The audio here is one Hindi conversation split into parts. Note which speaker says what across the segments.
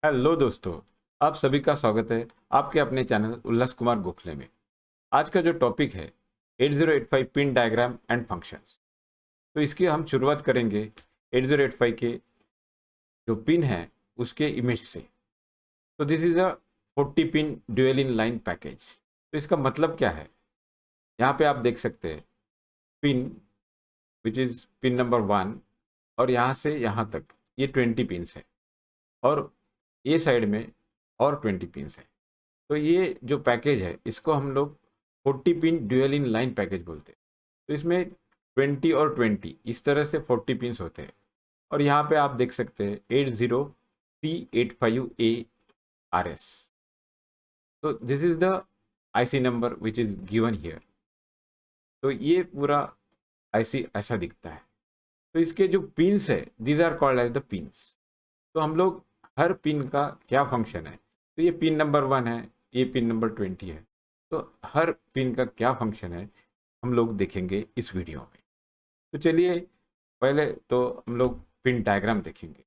Speaker 1: हेलो दोस्तों। आप सभी का स्वागत है आपके अपने चैनल उल्लास कुमार गोखले में। आज का जो टॉपिक है 8085 पिन डायग्राम एंड फंक्शंस। तो इसकी हम शुरुआत करेंगे 8085 के जो पिन है उसके इमेज से। तो this is a 40 pin dual in line package. तो इसका मतलब क्या है, यहाँ पे आप देख सकते हैं pin which is pin number 1 और यहाँ से यहाँ तक ये 20 पिन्स है और ये साइड में और 20 पिन्स है। तो ये जो पैकेज है इसको हम लोग 40 pin dual in line package बोलते हैं। तो इसमें 20 और 20 इस तरह से 40 पिन्स होते हैं और यहाँ पे आप देख सकते हैं 80C85A RS। तो this is the IC number which is given here. तो ये पूरा आईसी ऐसा दिखता है। तो इसके जो पिन्स है these are called as the pins. तो हम लोग हर पिन का क्या फंक्शन है, तो ये पिन नंबर 1 है, ये पिन नंबर 20 है। तो हर पिन का क्या फंक्शन है हम लोग देखेंगे इस वीडियो में। तो चलिए पहले तो हम लोग पिन डायग्राम देखेंगे।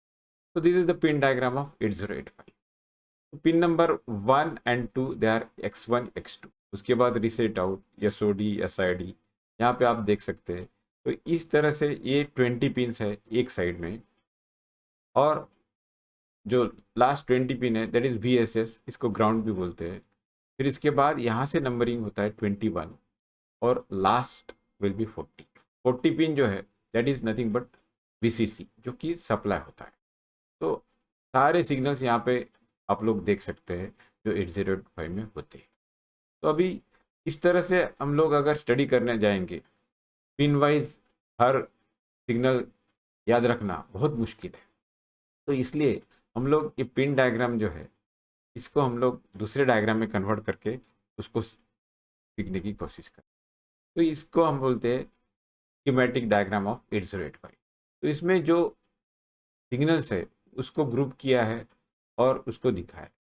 Speaker 1: तो this is the pin diagram of 8085। Pin number 1 and 2 they are X1 X2। उसके बाद रिसेट आउट, SOD, SID यहाँ पे आप देख सकते हैं। तो इस तरह से ये 20 पिन्स है एक साइड में और जो लास्ट 20 पिन है दैट इज VSS, इसको ग्राउंड भी बोलते हैं। फिर इसके बाद यहाँ से नंबरिंग होता है 21 और लास्ट विल बी 40 पिन जो है that is nothing but VCC जो कि सप्लाई होता है। तो सारे सिग्नल्स यहाँ पे आप लोग देख सकते हैं जो 8085 में होते हैं। तो अभी इस तरह से हम लोग अगर स्टडी करने जाएंगे पिन वाइज हर सिग्नल याद रखना बहुत मुश्किल है। तो इसलिए हम लोग ये पिन डायग्राम जो है इसको हम लोग दूसरे डायग्राम में कन्वर्ट करके उसको सीखने की कोशिश करें। तो इसको हम बोलते हैं स्कीमेटिक डायग्राम ऑफ 8085। तो इसमें जो सिग्नल्स है उसको ग्रुप किया है और उसको दिखाया है।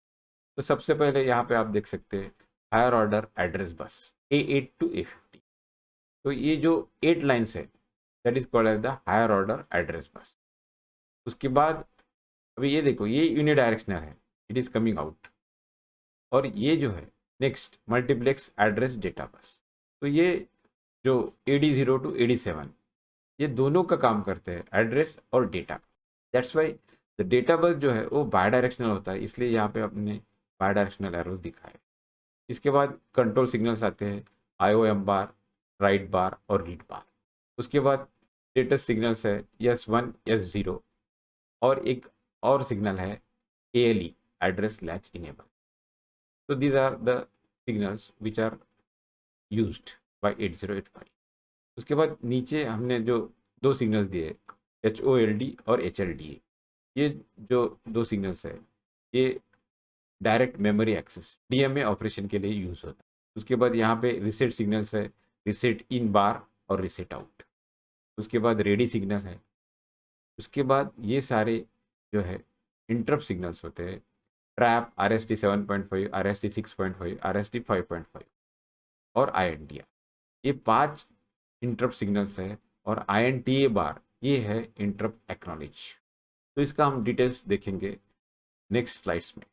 Speaker 1: तो सबसे पहले यहाँ पे आप देख सकते हैं हायर ऑर्डर एड्रेस बस A8 to A50। तो ये जो 8 लाइन्स है that is called as the higher order address bus. उसके बाद अभी ये देखो ये यूनिडायरेक्शनल है, इट इज कमिंग आउट। और ये जो है next multiplex address data bus. तो ये जो AD0 to AD7 ये दोनों का काम करते हैं एड्रेस और data. That's why the data बस जो है वो बाय डायरेक्शनल होता है, इसलिए यहाँ पे अपने बाय डायरेक्शनल एरोज दिखाए। इसके बाद कंट्रोल सिग्नल्स आते हैं IOM बार, राइट बार और रीड बार। उसके बाद स्टेटस सिग्नल्स है S1 S0 और एक और सिग्नल है ALE address latch enable. So these are the signals which are used by 8085। उसके बाद नीचे हमने जो दो सिग्नल्स दिए HOLD और HLDA, ये जो दो सिग्नल्स है ये direct memory access DMA operation के लिए यूज होता है। उसके बाद यहाँ पे रिसेट सिग्नल्स है, रिसेट इन बार और रिसेट आउट। उसके बाद रेडी सिग्नल है। उसके बाद ये सारे जो है इंटरप्ट सिग्नल्स होते हैं ट्रैप, RST 7.5, RST 6.5, RST 5.5 और INTR। ये 5 इंटरप्ट सिग्नल्स है और INTA बार ये है इंटरप्ट एक्नॉलेज। तो इसका हम डिटेल्स देखेंगे नेक्स्ट स्लाइड्स में।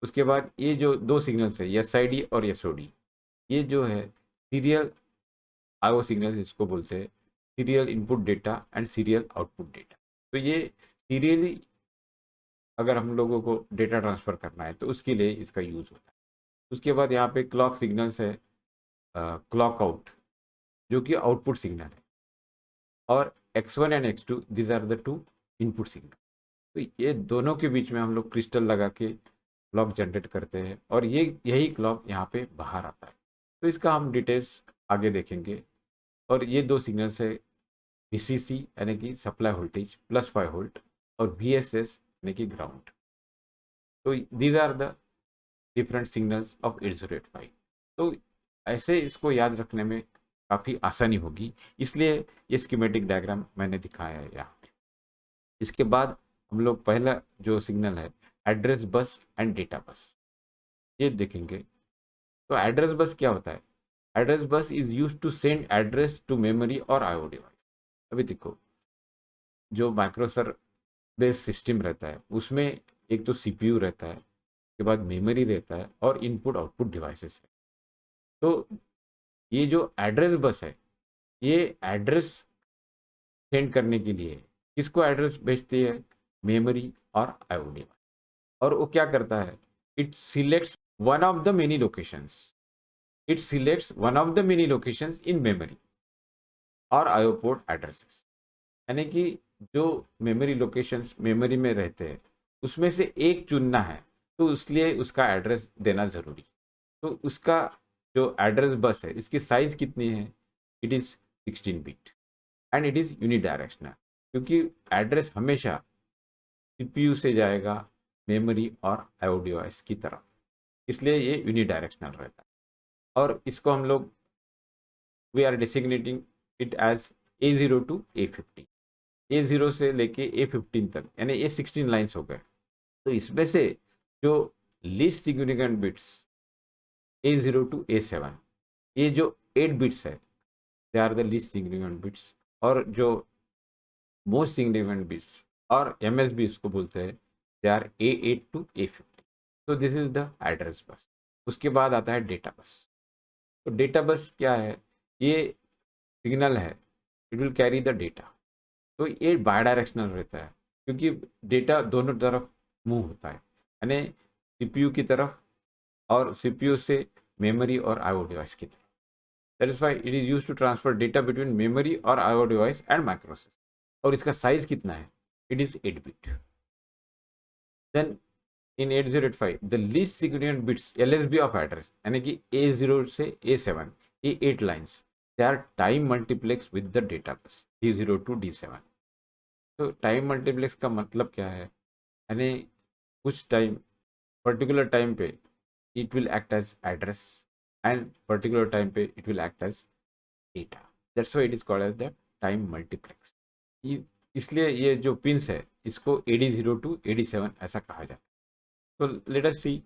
Speaker 1: उसके बाद ये जो दो सिग्नल्स है SID और SOD, ये जो है सीरियल IO सिग्नल्स इसको बोलते हैं, serial input data and serial output data. तो ये सीरियली अगर हम लोगों को डेटा ट्रांसफ़र करना है तो उसके लिए इसका यूज़ होता है। उसके बाद यहाँ पे क्लॉक सिग्नल्स है, क्लॉक आउट जो कि आउटपुट सिग्नल है, और X1 and X2 these are the two input signal. तो ये दोनों के बीच में हम लोग क्रिस्टल लगा के क्लॉक जनरेट करते हैं और ये यही क्लॉक यहाँ पे बाहर आता है। तो इसका हम डिटेल्स आगे देखेंगे। और ये दो सिग्नल्स है VCC यानी कि सप्लाई वोल्टेज +5 वोल्ट और VSS यानी कि ग्राउंड। तो these are the different signals of 8085। तो ऐसे इसको याद रखने में काफ़ी आसानी होगी, इसलिए ये स्कीमेटिक डायग्राम मैंने दिखाया है यहाँ पे। इसके बाद हम लोग पहला जो सिग्नल है एड्रेस बस एंड डेटा बस ये देखेंगे। तो एड्रेस बस क्या होता है? Address bus is use to send address to memory और IO डिवाइस। अभी देखो जो माइक्रोसर बेस्ड सिस्टम रहता है उसमें एक तो सीपीयू रहता है, उसके बाद मेमोरी रहता है और इनपुट आउटपुट डिवाइसेस है। तो ये जो एड्रेस बस है, ये एड्रेस सेंड करने के लिए किसको एड्रेस भेजती है? मेमोरी और आईओ डिवाइस। और वो क्या करता है? It selects one of the many locations, it selects one of the many locations in memory और आईओ पोर्ट एड्रेसेस। यानी कि जो मेमोरी लोकेशंस मेमोरी में रहते हैं उसमें से एक चुनना है, तो इसलिए उसका एड्रेस देना जरूरी। तो उसका जो एड्रेस बस है इसकी साइज कितनी है? It is 16 bit and it is unidirectional, क्योंकि एड्रेस हमेशा सीपीयू से जाएगा मेमोरी और आईओ डिवाइस की तरफ, इसलिए ये यूनिडायरेक्शनल रहता है। और इसको हम लोग we are designating it as A0 to A15, A0 से लेके A15 तक, यानी ये 16 लाइन्स हो गए। तो इसमें से जो least significant bits A0 to A7, ये जो 8 बिट्स है they are the least significant bits, और जो मोस्ट सिग्निफिकेंट बिट्स और MSB इसको बोलते हैं, they are A8 to A15। तो this is the address bus. उसके बाद आता है डेटा बस। तो डेटा बस क्या है? ये सिग्नल है, it will carry the data. तो ये बाय डायरेक्शनल रहता है, क्योंकि डेटा दोनों तरफ मूव होता है, यानी सीपीयू की तरफ और सीपीयू से मेमोरी और आईओ डिवाइस की तरफ। That is why it is used to transfer data between memory और आईओ डिवाइस एंड माइक्रोप्रोसेसर। और इसका साइज कितना है? It is 8 bit. Then in 8085 the least significant bits LSB of address, यानी कि A0 से A7, ये 8 lines, they are time multiplexed with the data bus D0 to D7। तो टाइम मल्टीप्लेक्स का मतलब क्या है? यानी कुछ टाइम, पर्टिकुलर टाइम पे it will act as address and particular time पे it will act as data. That's why it is called as the time multiplex. इसलिए ये जो पिंस है इसको AD0 टू AD7 ऐसा कहा जाता है। तो let us see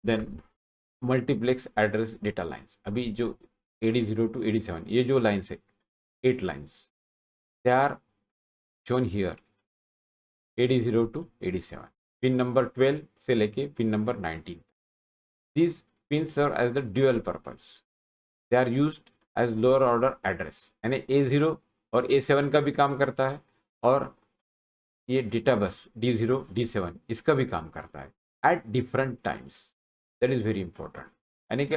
Speaker 1: then multiplex address data lines. अभी जो AD0 टू AD7 ये जो लाइन्स है 8 lines, they are shown here AD0 to AD7, pin number 12 से लेके pin number 19। These pins serve as the dual purpose. They are used as lower order address, यानी A0 और A7 का भी काम करता है, और ये डेटा बस D0 D7 इसका भी काम करता है at different times. That is very important, यानी कि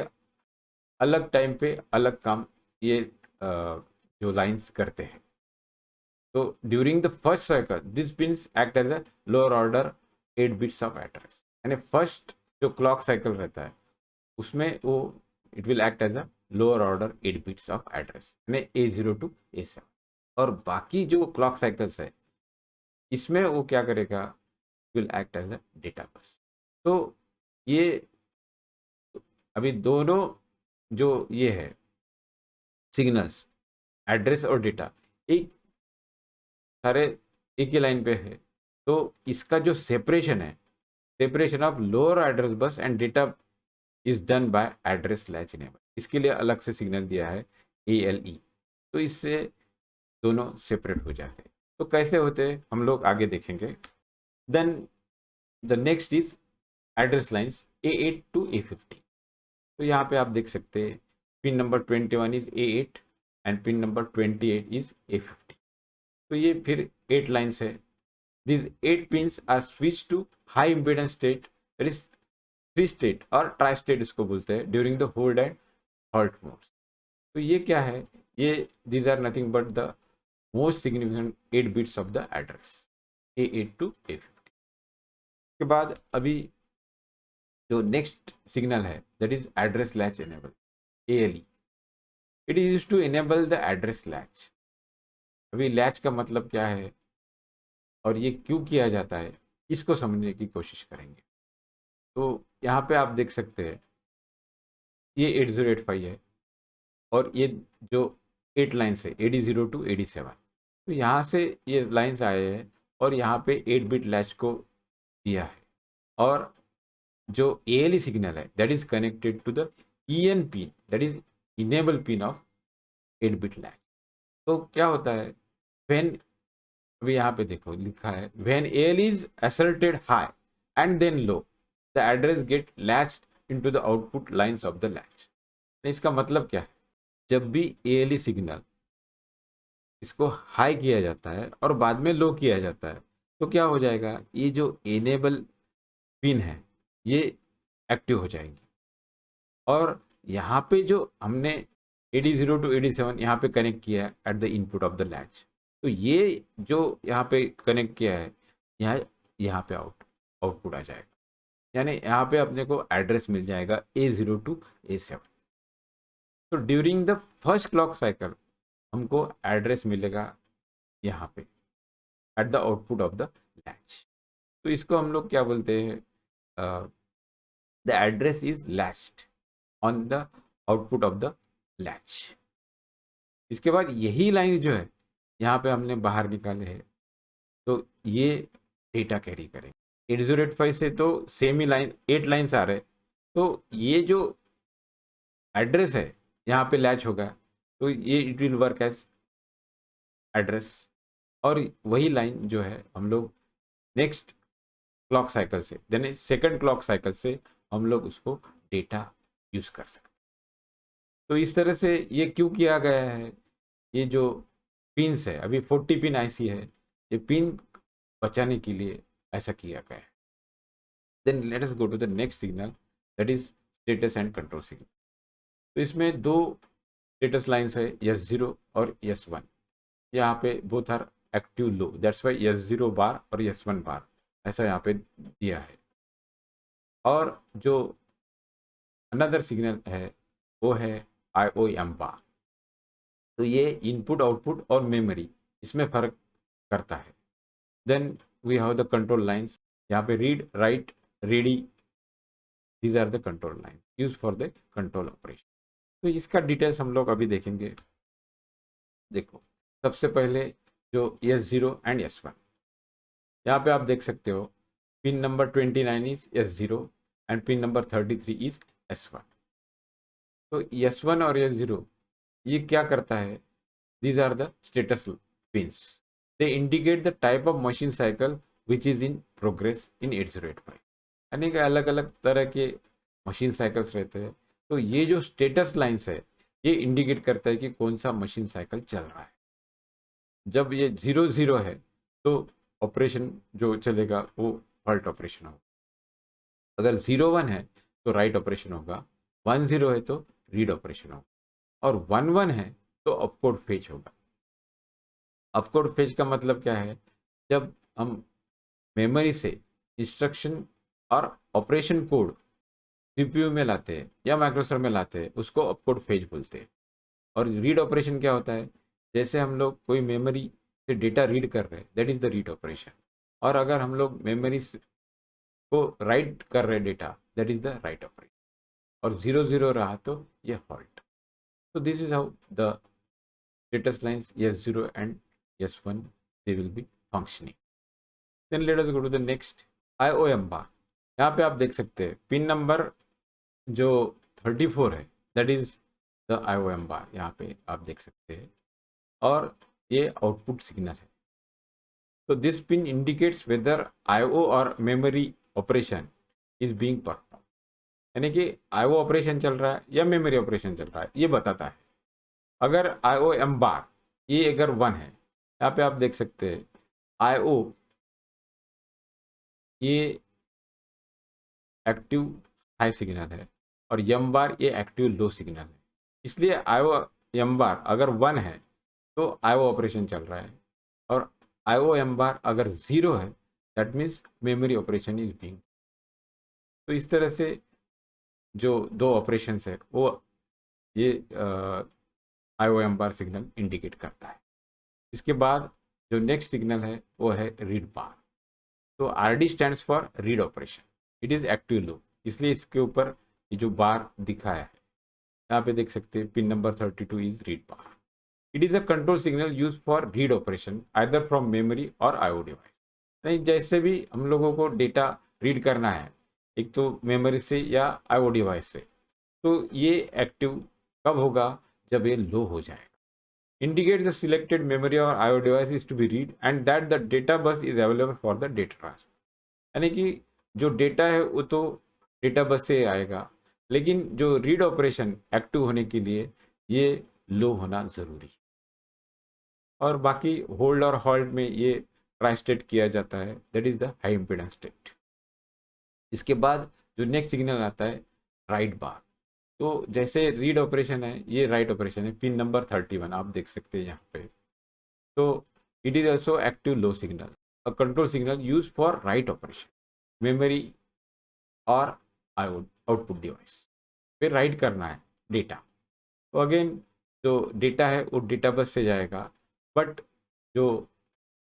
Speaker 1: अलग टाइम पे अलग काम ये जो लाइंस करते हैं। तो during the first cycle this pins act as a lower order 8 bits of address, यानी फर्स्ट जो क्लॉक साइकिल रहता है उसमें वो it will act as a lower order 8 bits of address, यानी A0 टू A7। और बाकी जो क्लॉक साइकिल्स है इसमें वो क्या करेगा? Will act as a data bus. तो ये अभी दोनों जो ये है सिग्नल्स, एड्रेस और डेटा, एक सारे एक ही लाइन पे है। तो इसका जो सेपरेशन है, separation of lower address bus and data is done by address latch enable. इसके लिए अलग से सिग्नल दिया है ALE। तो इससे दोनों सेपरेट हो जाते हैं। तो कैसे होते हैं हम लोग आगे देखेंगे। Then the next is address lines A8 to A15। तो यहाँ पे आप देख सकते हैं pin number 21 is A8 and pin number 28 is A15। तो ये फिर 8 लाइन्स है। These 8 pins are switched to high impedance state, that is 3 state और ट्राई स्टेट इसको बोलते हैं, during the hold and halt mode. तो ये क्या है? ये these are nothing but the most significant 8 bits of the address A8 to A15। के बाद अभी जो नेक्स्ट सिग्नल है that is address latch enable ALE। It is used to enable the address latch. अभी लैच का मतलब क्या है और ये क्यों किया जाता है इसको समझने की कोशिश करेंगे। तो यहाँ पे आप देख सकते हैं ये 8085 है और ये जो 8 लाइन्स है AD0 टू AD7। तो यहाँ से ये लाइन्स आए हैं और यहाँ पे 8 बिट लैच को दिया है, और जो ALE सिग्नल है that is connected to the EN pin, that is enable pin of 8 bit latch. तो क्या होता है व्हेन, अभी यहाँ पे देखो लिखा है when ALE is asserted high and then low, the address get latched into the output lines of the latch. इसका मतलब क्या है, जब भी ALE सिग्नल इसको हाई किया जाता है और बाद में लो किया जाता है तो क्या हो जाएगा, ये जो एनेबल पिन है ये एक्टिव हो जाएंगी। और यहाँ पे जो हमने AD0 to AD7 यहाँ पे कनेक्ट किया है at the input of the latch, तो ये जो यहाँ पे कनेक्ट किया है यहाँ पे आउटपुट आ जाएगा, यानी यहाँ पे अपने को एड्रेस मिल जाएगा A0 to A7। तो during the first clock cycle हमको एड्रेस मिलेगा यहाँ पे at the output of the latch. तो इसको हम लोग क्या बोलते हैं, the address is latched on the output of the latch. इसके बाद यही लाइन जो है यहाँ पे हमने बाहर निकाले हैं, तो ये डेटा कैरी करेंगे। 8085 से तो सेम ही लाइन 8 लाइन्स आ रहे, तो ये जो एड्रेस है यहाँ पे लैच होगा, तो ये it will work as address. और वही लाइन जो है हम लोग नेक्स्ट क्लॉक साइकिल से, यानी सेकंड क्लॉक साइकिल से हम लोग उसको डेटा यूज कर सकते हैं। तो इस तरह से ये क्यों किया गया है, ये जो पिन्स है, अभी 40 पिन आईसी है, ये पिन बचाने के लिए ऐसा किया गया है। Then let us go to the next signal, that is status and control signal. तो इसमें दो स्टेटस लाइन्स है, S0 और S1। यहाँ पे both are active low, that's why S0 bar और S1 बार ऐसा यहाँ पे दिया है। और जो अनदर सिग्नल है वो है IOM बार। तो ये इनपुट आउटपुट और मेमोरी इसमें फर्क करता है। Then we have the control lines, यहाँ पे read write ready, these are the control line use for the control operation. तो इसका डिटेल्स हम लोग अभी देखेंगे। देखो सबसे पहले जो S0 एंड S1, यहाँ पे आप देख सकते हो pin number 29 is S0 and pin number 33 is S1। तो S1 और S0 ये क्या करता है, these are the status pins, they indicate the type of machine cycle which is in progress in 8085। यानी कि अलग अलग तरह के मशीन साइकिल्स रहते हैं, तो ये जो स्टेटस लाइन्स है ये इंडिकेट करता है कि कौन सा मशीन साइकिल चल रहा है। जब ये 0-0 है तो ऑपरेशन जो चलेगा वो फॉल्ट ऑपरेशन होगा, अगर 0-1 है तो राइट ऑपरेशन होगा, 1-0 है तो रीड ऑपरेशन होगा, और 1-1 है तो अपकोड फेच होगा। अपकोड फेच का मतलब क्या है, जब हम मेमोरी से इंस्ट्रक्शन और ऑपरेशन कोड CPU में लाते हैं या माइक्रोसॉफ्ट में लाते हैं उसको अपकोड फेच बोलते हैं। और रीड ऑपरेशन क्या होता है, जैसे हम लोग कोई मेमोरी से डेटा रीड कर रहे हैं, that is the read operation. और अगर हम लोग मेमोरी को राइट कर रहे data, that is the write operation. और 0-0 रहा तो ये fault. So this is how the status lines S0 and S1 they will be functioning. Then let us go to the next IOM bar। यहाँ पे आप देख सकते हैं पिन नंबर जो 34 है दैट इज द IOM बार, यहाँ पे आप देख सकते हैं, और ये आउटपुट सिग्नल है। तो this pin indicates whether IO और memory operation is being perform, यानी कि IO ऑपरेशन चल रहा है या मेमोरी ऑपरेशन चल रहा है ये बताता है। अगर IOM बार ये अगर 1 है, यहाँ पे आप देख सकते हैं IO ये एक्टिव हाई सिग्नल है और M बार ये एक्टिव लो सिग्नल है। इसलिए IOM बार अगर 1 है तो IO ऑपरेशन चल रहा है, और IOM बार अगर 0 है that means memory operation is being. तो इस तरह से जो दो ऑपरेशंस है वो ये IOM बार सिग्नल इंडिकेट करता है। इसके बाद जो नेक्स्ट सिग्नल है वो है रीड बार। तो RD stands for read operation, it is active low, इसलिए इसके ऊपर ये जो बार दिखाया है यहाँ पे देख सकते हैं pin number 32 is read bar. It is a control signal use for read operation either from memory और IO डिवाइस। नहीं, जैसे भी हम लोगों को डेटा रीड करना है एक तो मेमोरी से या IO डिवाइस से, तो ये एक्टिव कब होगा, जब ये लो हो जाएगा। Indicate the selected memory or IO device is to be read and that the data bus is available for the data transfer। यानी कि जो डेटा है वो तो डेटा बस से आएगा, लेकिन जो रीड ऑपरेशन एक्टिव होने के लिए ये लो होना जरूरी है। और बाकी होल्ड और हॉल्ट में ये ट्राई स्टेट किया जाता है, that is the high impedance state. इसके बाद जो नेक्स्ट सिग्नल आता है राइट बार। तो जैसे रीड ऑपरेशन है, ये राइट ऑपरेशन है, पिन नंबर 31 आप देख सकते हैं यहाँ पे। तो it is also active low signal, a control signal use for write operation, memory और आउटपुट डिवाइस पे राइट करना है डेटा। तो अगेन जो डेटा है वो डेटा बस से जाएगा, बट जो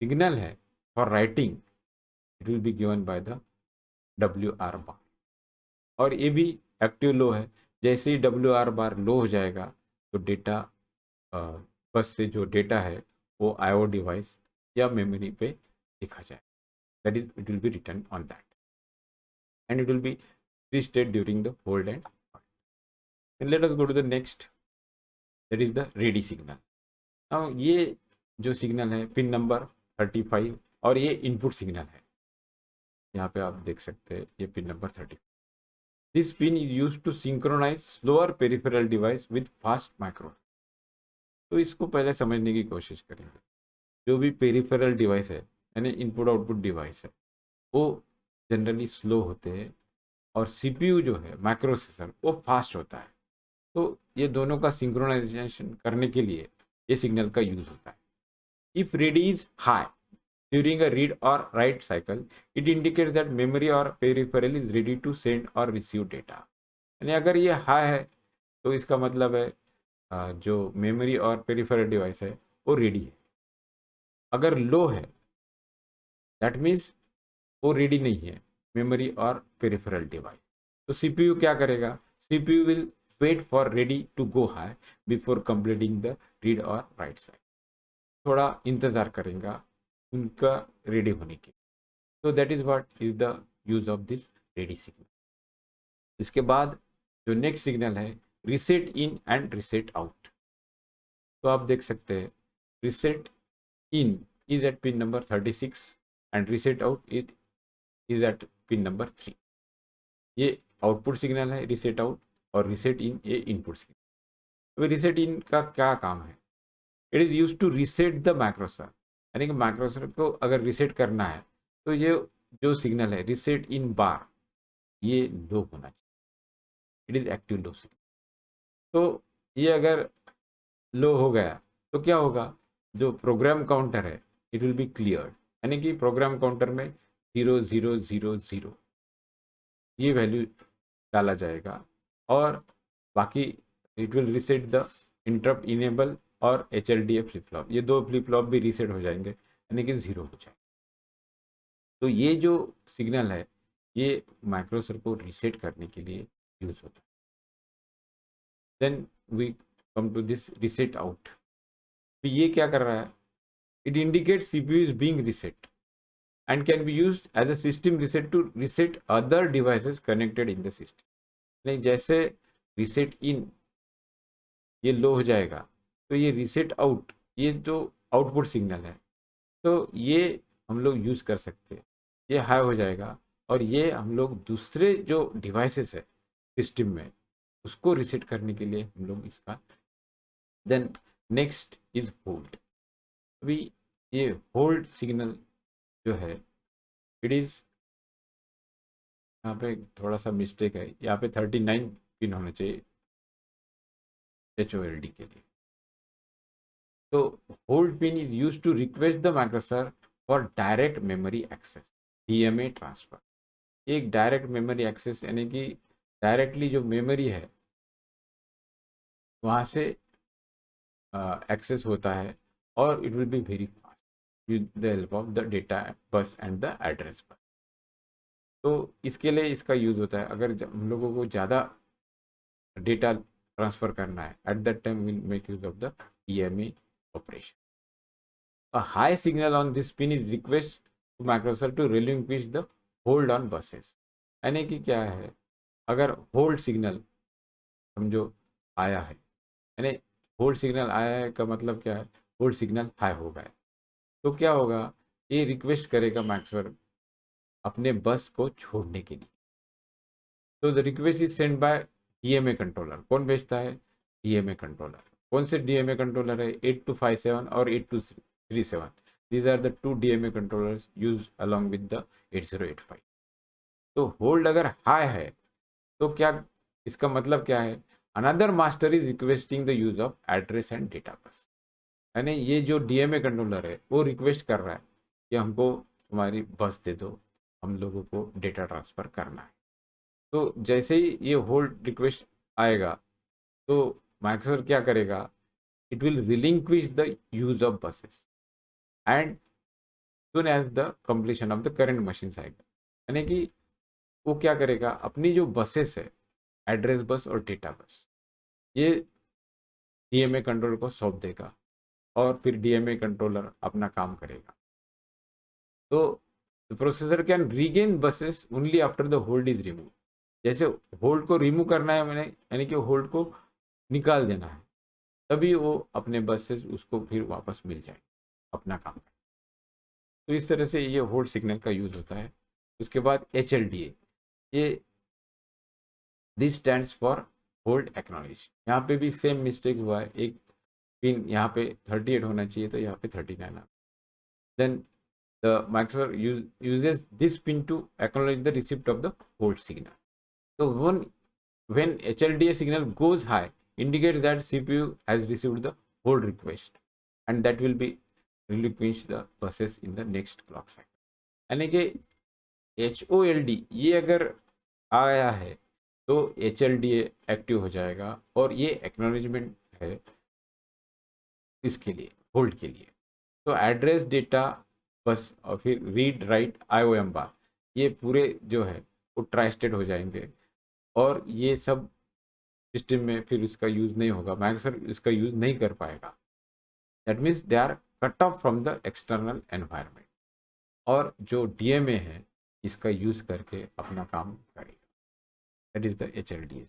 Speaker 1: सिग्नल है for writing it will be given by the WR बार। और ये भी एक्टिव लो है, जैसे ही WR बार लो हो जाएगा तो डेटा बस से जो डेटा है वो IO डिवाइस या मेमोरी पे लिखा जाए, that is it will be return on that and it will be restate during the hold and hold. Then let us go to the next, that is the ready signal. Now ये जो सिग्नल है पिन नंबर 35 और ये इनपुट सिग्नल है, यहाँ पे आप देख सकते हैं ये pin number 30। This pin is use to synchronize slower peripheral device with fast micro. तो इसको पहले समझने की कोशिश करेंगे। जो भी पेरिफेरल डिवाइस है यानी इनपुट आउटपुट डिवाइस है वो जनरली स्लो होते हैं, और CPU जो है माइक्रो प्रोसेसर वो फास्ट होता है। तो ये दोनों का सिंक्रोनाइजेशन करने के लिए ये सिग्नल का यूज होता है। If ready is high during a read or write cycle, it indicates that memory or peripheral is ready to send or receive data। यानी अगर ये हाई है तो इसका मतलब है जो मेमोरी और पेरिफेरल डिवाइस है वो रेडी है। अगर लो है दैट मीन्स वो रेडी नहीं है, मेमोरी और पेरिफेरल डिवाइस। तो CPU क्या करेगा, CPU will wait for ready to go high before completing the read और राइट साइड। थोड़ा इंतजार करेगा उनका रेडी होने के। तो that is what is the use of this ready signal. इसके बाद जो नेक्स्ट सिग्नल है reset in and reset out. तो आप देख सकते हैं reset in is at pin number 36 and reset out it is at pin number 3। ये आउटपुट सिग्नल है रिसेट आउट, और रिसेट इन ये इनपुट सिग्नल। अभी रिसेट इन का क्या काम है, it is use to reset the microprocessor. यानी कि माइक्रोसर को अगर रिसेट करना है तो ये जो सिग्नल है रिसेट इन बार ये लो होना चाहिए, it is active low signal. तो ये अगर लो हो गया तो क्या होगा, जो प्रोग्राम काउंटर है इट विल बी क्लियर्ड, यानी कि प्रोग्राम काउंटर में 0000 ये वैल्यू डाला जाएगा, और बाकी it will reset the interrupt enable और HLDA फ्लिप फ्लॉप, ये दो फ्लिप फ्लॉप भी रीसेट हो जाएंगे यानी कि 0 हो जाए। तो ये जो सिग्नल है ये माइक्रोसर को रीसेट करने के लिए यूज होता है। Then we come to this reset out. तो ये क्या कर रहा है, it indicates CPU is being reset and can be used as a system reset to reset other devices connected in the system। नहीं, जैसे reset in ये लो हो जाएगा तो ये reset out ये जो आउटपुट सिग्नल है तो ये हम लोग यूज कर सकते हैं। ये हाई हो जाएगा और ये हम लोग दूसरे जो डिवाइसेस है सिस्टम में उसको रिसेट करने के लिए हम लोग इसका। Then next is hold. अभी ये होल्ड सिग्नल जो है इट इज, यहाँ पे थोड़ा सा मिस्टेक है, यहाँ पे 39 पिन होना चाहिए HOLD के लिए। तो hold pin is use to request the microprocessor for direct memory access, DMA transfer. एक डायरेक्ट मेमोरी एक्सेस यानी कि डायरेक्टली जो मेमोरी है वहाँ से एक्सेस होता है, और it will be very fast with the help of the data बस एंड द एड्रेस बस। तो इसके लिए इसका यूज होता है अगर हम लोगों को ज़्यादा डेटा ट्रांसफर करना है, at that time will make use of the DMA operation. A high signal on this pin is request to microserver to relinquish the hold on buses। यानी कि क्या है, अगर होल्ड सिग्नल समझो आया है, यानी होल्ड सिग्नल आया है का मतलब क्या है, होल्ड सिग्नल हाई हो गया है, तो क्या होगा, ये रिक्वेस्ट करेगा माइक्रोसर्वर अपने बस को छोड़ने के लिए। तो the request is send by DMA controller. कौन भेजता है? DMA controller. कौन से डीएमए कंट्रोलर है? 8257 और 8237। These are the two DMA controllers use along with the 8085। तो होल्ड अगर हाई है तो क्या, इसका मतलब क्या है? Another master is requesting the use of address and data bus. यानी ये जो डीएमए कंट्रोलर है वो रिक्वेस्ट कर रहा है कि हमको तुम्हारी बस दे दो, हम लोगों को डेटा ट्रांसफर करना है। तो जैसे ही ये होल्ड रिक्वेस्ट आएगा तो माइक्रोसॉफ्ट क्या करेगा? It will relinquish the use of buses and soon as the completion of the current machine cycle. यानी कि वो क्या करेगा? अपनी जो बसेस है, एड्रेस बस और डेटा बस, ये डीएमए कंट्रोलर को सौंप देगा और फिर डीएमए कंट्रोलर अपना काम करेगा। तो the processor can regain buses only after the hold is remove. जैसे होल्ड को रिमूव करना है मैंने, यानी कि होल्ड को निकाल देना है, तभी वो अपने बसेस उसको फिर वापस मिल जाए अपना काम करें। तो इस तरह से ये होल्ड सिग्नल का यूज होता है। उसके बाद HLDA, ये this stands for hold acknowledge. यहाँ पे भी सेम मिस्टेक हुआ है, एक पिन यहाँ पे 38 होना चाहिए तो यहाँ पे 39 आ। Then the Microsoft uses this pin to acknowledge the receipt of the hold signal. So when HLDA signal goes high, indicates that CPU has received the hold request and that will be relinquish the buses in the next clock cycle. यानी कि HOLD ये अगर आया है तो HLDA एक्टिव हो जाएगा और ये एक्नॉलेजमेंट है इसके लिए, होल्ड के लिए। तो एड्रेस, डेटा बस और फिर रीड राइट IOM बार, ये पूरे जो है वो ट्राई स्टेट हो जाएंगे और ये सब सिस्टम में फिर इसका यूज़ नहीं होगा, माइक्रोसॉफ्ट इसका यूज़ नहीं कर पाएगा। That means they are cut off from the external environment और जो डीएमए है इसका यूज़ करके अपना काम करेगा। That is the HLDA।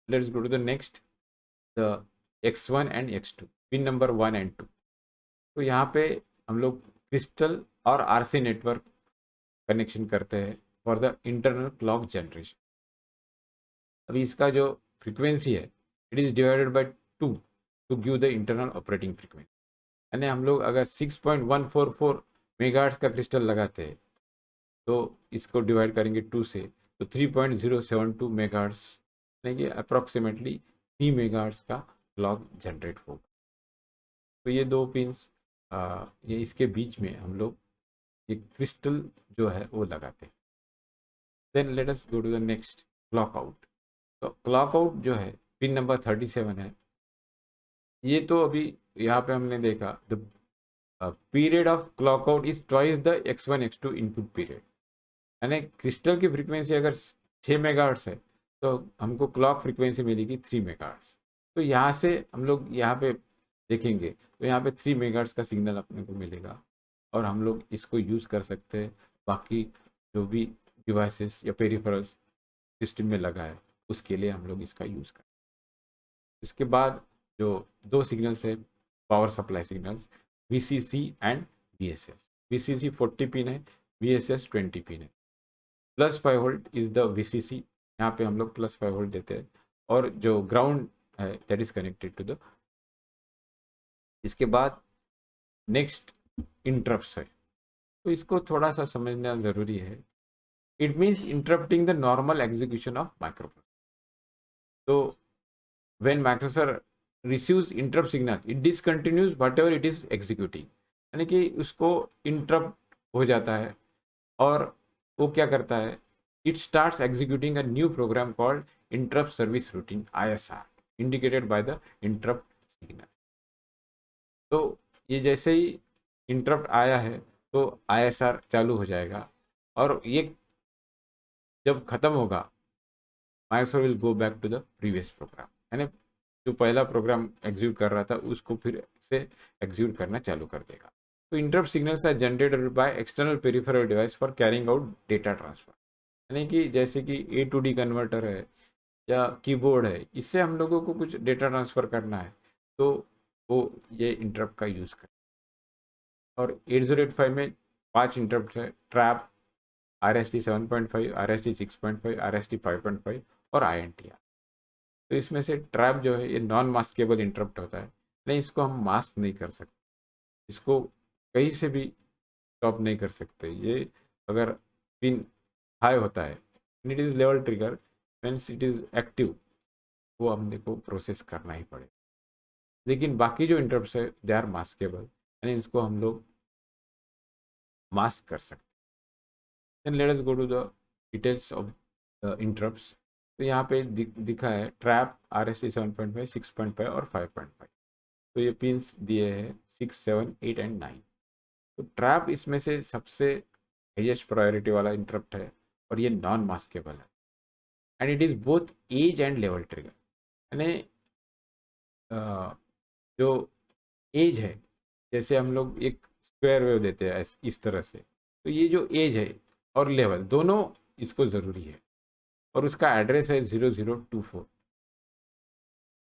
Speaker 1: Let's go to the next, the X1 and X2, pin number 1 and 2। तो यहाँ पे हम लोग क्रिस्टल और RC नेटवर्क कनेक्शन करते हैं for the internal clock generation. अभी इसका जो फ्रीक्वेंसी है it is divided by 2 to give the internal operating frequency. यानी हम लोग अगर 6.144 मेगाहर्ट्ज का क्रिस्टल लगाते हैं तो इसको डिवाइड करेंगे 2 से तो 3.072 मेगाहर्ट्ज, यानी कि अप्रॉक्सीमेटली 3 मेगाहर्ट्ज का क्लॉक जनरेट होगा। तो ये दो पिंस ये इसके बीच में हम लोग ये क्रिस्टल जो है वो लगाते हैं। Then let us go to the next, clock out. तो क्लॉक आउट जो है पिन नंबर 37 है। ये तो अभी यहाँ पे हमने देखा the period of clock out is twice the X1 X2 input period. यानी क्रिस्टल की फ्रीक्वेंसी अगर 6 मेगाहर्ट्ज है तो हमको क्लॉक फ्रीक्वेंसी मिलेगी 3 मेगाहर्ट्ज। तो यहाँ से हम लोग यहाँ पे देखेंगे तो यहाँ पे 3 मेगाहर्ट्ज का सिग्नल अपने को मिलेगा और हम लोग इसको यूज़ कर सकते हैं बाकी जो भी डिवाइसेस या पेरिफेरल्स सिस्टम में लगा है उसके लिए हम लोग इसका यूज़ करें। इसके बाद जो दो सिग्नल्स है power supply signals, VCC and VSS। VCC 40 pin है, VSS 20 पिन है। +5 वोल्ट इज द VCC, यहाँ पे हम लोग +5 वोल्ट देते हैं और जो ग्राउंड है that is connected to the. इसके बाद नेक्स्ट इंटरप्ट्स है, तो इसको थोड़ा सा समझना ज़रूरी है। It means interrupting the normal execution of microprocessor. तो when microprocessor receives interrupt signal it discontinues whatever it is executing, यानी कि उसको इंटरप्ट हो जाता है और वो क्या करता है, it starts executing a new program called interrupt service routine ISR indicated by the interrupt signal. तो ये जैसे ही इंटरप्ट आया है तो ISR चालू हो जाएगा और ये जब खत्म होगा Microsoft will go back to the previous program, यानी जो पहला प्रोग्राम एग्जीक्यूट कर रहा था उसको फिर से एग्जीक्यूट करना चालू कर देगा। तो interrupt signals are generated by external peripheral device for carrying out data transfer. यानी कि जैसे कि A to D कन्वर्टर है या कीबोर्ड है, इससे हम लोगों को कुछ डेटा ट्रांसफ़र करना है तो वो ये इंटरप्ट का यूज़ करें। और 8085 में 5 इंटरप्ट है, ट्रैप, RST 7.5, RST 6.5, RST 5.5 और INTR। तो इसमें से ट्रैप जो है ये नॉन मास्केबल इंटरप्ट होता है, नहीं इसको हम मास्क नहीं कर सकते, इसको कहीं से भी स्टॉप नहीं कर सकते। ये अगर पिन हाई होता है, it is level trigger, means it is active, वो हमने को प्रोसेस करना ही पड़ेगा। लेकिन बाकी जो इंटरप्ट्स है दे आर मास्केबल, यानी इसको हम लोग मास्क कर सकते हैं। Let us go to the details of the interrupts. तो यहाँ पे दिखा है ट्रैप RST 7.5, 6.5 और 5.5। तो ये पिंस दिए हैं 6, 7, 8 एंड 9। तो ट्रैप इसमें से सबसे हाईएस्ट प्रायोरिटी वाला इंटरप्ट है और ये नॉन मास्केबल है, and it is both edge and level trigger. यानी जो एज है, जैसे हम लोग एक स्क्वायर वेव देते हैं इस तरह से, तो ये जो एज है और लेवल दोनों इसको ज़रूरी है, और उसका एड्रेस है 0024।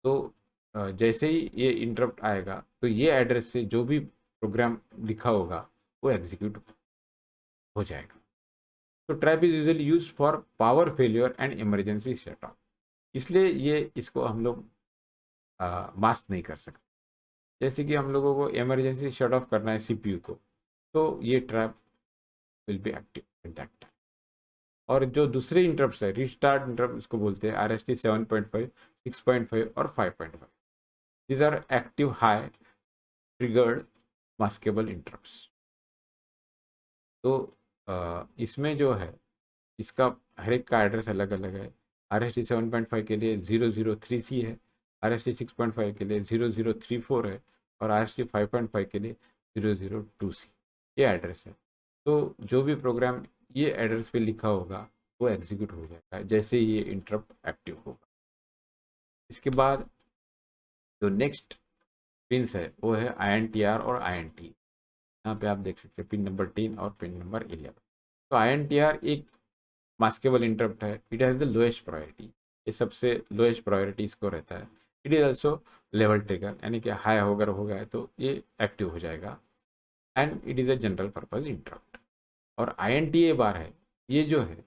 Speaker 1: तो जैसे ही ये इंटरप्ट आएगा तो ये एड्रेस से जो भी प्रोग्राम लिखा होगा वो एग्जीक्यूट हो जाएगा। तो trap is usually use for power failure and emergency shut off, इसलिए ये इसको हम लोग मास्क नहीं कर सकते। जैसे कि हम लोगों को इमरजेंसी शट ऑफ करना है CPU को, तो ये trap will be active at that time. और जो दूसरे इंटरप्ट है रिस्टार्ट इंटरप्ट, इसको बोलते हैं RST 7.5, 6.5 और 5.5। These are active high triggered maskable interrupts. तो इसमें जो है इसका हर एक का एड्रेस अलग अलग है। RST 7.5 के लिए 003C है, RST 6.5 के लिए 0034 है, और RST 5.5 के लिए 002C ये एड्रेस है। तो जो भी प्रोग्राम ये एड्रेस पे लिखा होगा वो एग्जीक्यूट हो जाएगा जैसे ही ये इंटरप्ट एक्टिव होगा। इसके बाद जो नेक्स्ट पिन्स है वो है INTR और INT। यहाँ पे आप देख सकते हैं पिन नंबर 10 और पिन नंबर 11। तो INTR एक मास्केबल इंटरप्ट है, it has the lowest priority, ये सबसे लोएस्ट प्रायोरिटी इसको रहता है। It is also level trigger, यानी कि हाई अगर हो गया तो ये एक्टिव हो जाएगा, and it is a general purpose interrupt. और INTA बार है, ये जो है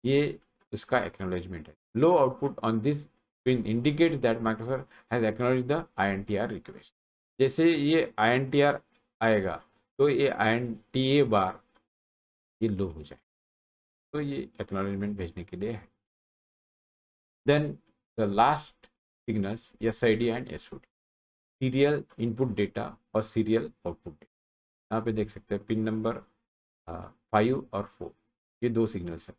Speaker 1: ये उसका एक्नॉलेजमेंट है। Low output on this pin indicates that Microsoft has acknowledge the INTR request. जैसे ये INTR आएगा तो ये INTA बार ये लो हो जाए, तो ये एक्नॉलेजमेंट भेजने के लिए है। Then the last signals SID and SOD, serial input data और सीरियल आउटपुट डेटा। यहाँ पे देख सकते हैं पिन नंबर 5 और 4 ये दो सिग्नल्स हैं।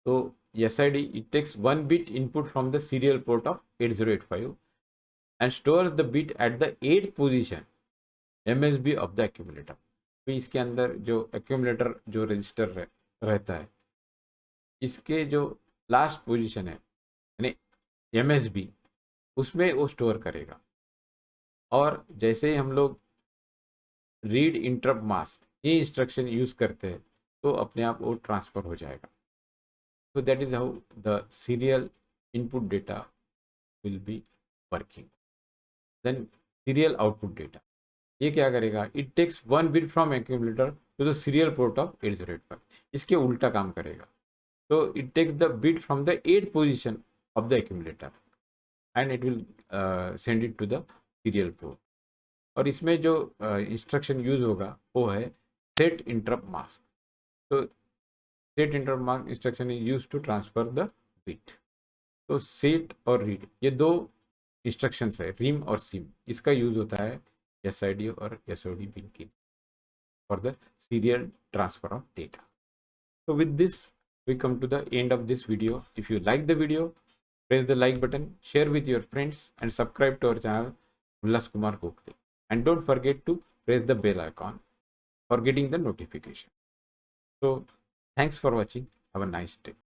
Speaker 1: तो SID it takes one bit input from the serial port of 8085 and stores the bit at the 8th position MSB of the accumulator। तो इसके अंदर जो accumulator जो रजिस्टर रहता है, इसके जो लास्ट पोजीशन है यानी MSB, उसमें वो स्टोर करेगा। और जैसे ही हम लोग रीड इंटरप्ट मास्क ये इंस्ट्रक्शन यूज करते हैं तो अपने आप वो ट्रांसफर हो जाएगा। So that is how the serial input data will be working. Then serial output data, ये क्या करेगा, it takes one bit from accumulator to the serial port of 8085, इसके उल्टा काम करेगा। तो it takes the bit from the 8th position of the accumulator and it will send it to the serial port। और इसमें जो इंस्ट्रक्शन यूज होगा वो है set interrupt mask। तो set interrupt mask instruction is use to transfer the bit. तो सेट और रीड ये दो इंस्ट्रक्शंस है, रिम और सिम, इसका यूज होता है SID और SOD पिन की for the serial transfer of data. So with this we come to the end of this video. If you like the video, press the like button, share with your friends and subscribe to our channel Ullas Kumar Gokhale, and don't forget to press the bell icon for getting the notification. So thanks for watching. Have a nice day.